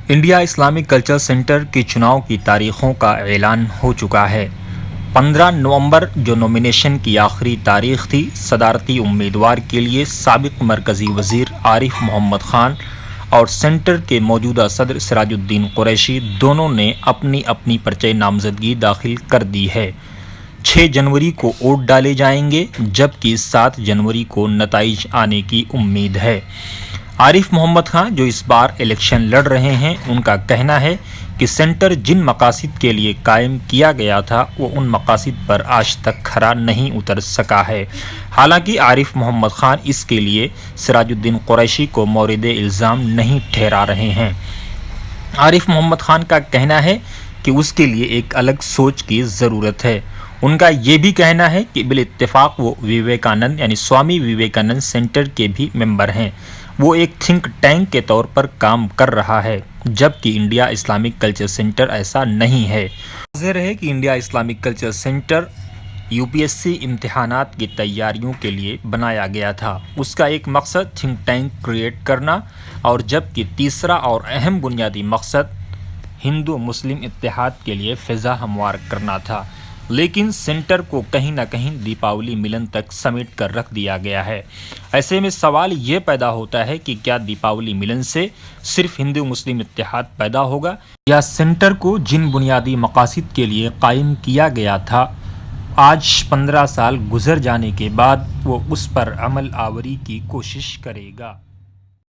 India Islamic culture centre کے چناؤ کی تاریخوں کا اعلان ہو چکا ہے۔ 15 نومبر جو نومینیشن کی آخری تاریخ تھی، صدارتی امیدوار کے لیے سابق مرکزی وزیر عارف محمد خان اور سینٹر کے موجودہ صدر سراج الدین قریشی دونوں نے اپنی اپنی پرچہ نامزدگی داخل کر دی ہے۔ 6 جنوری کو ووٹ ڈالے جائیں گے، جبکہ 7 جنوری کو نتائج آنے کی امید ہے۔ عارف محمد خان جو اس بار الیکشن لڑ رہے ہیں، ان کا کہنا ہے کہ سینٹر جن مقاصد کے لیے قائم کیا گیا تھا وہ ان مقاصد پر آج تک کھرا نہیں اتر سکا ہے۔ حالانکہ عارف محمد خان اس کے لیے سراج الدین قریشی کو مورد الزام نہیں ٹھہرا رہے ہیں۔ عارف محمد خان کا کہنا ہے کہ اس کے لیے ایک الگ سوچ کی ضرورت ہے۔ ان کا یہ بھی کہنا ہے کہ بالاتفاق وہ وویکانند یعنی سوامی وویکانند سینٹر کے بھی ممبر ہیں۔ وہ ایک تھنک ٹینک کے طور پر کام کر رہا ہے، جبکہ انڈیا اسلامک کلچر سینٹر ایسا نہیں ہے۔ واضح رہے کہ India Islamic culture centre UPSC امتحانات کی تیاریوں کے لیے بنایا گیا تھا۔ اس کا ایک مقصد تھنک ٹینک کریٹ کرنا اور جبکہ تیسرا اور اہم بنیادی مقصد ہندو مسلم اتحاد کے لیے فضا ہموار کرنا تھا، لیکن سینٹر کو کہیں نہ کہیں دیپاولی ملن تک سمیٹ کر رکھ دیا گیا ہے۔ ایسے میں سوال یہ پیدا ہوتا ہے کہ کیا دیپاولی ملن سے صرف ہندو مسلم اتحاد پیدا ہوگا، یا سینٹر کو جن بنیادی مقاصد کے لیے قائم کیا گیا تھا، آج 15 سال گزر جانے کے بعد وہ اس پر عمل آوری کی کوشش کرے گا۔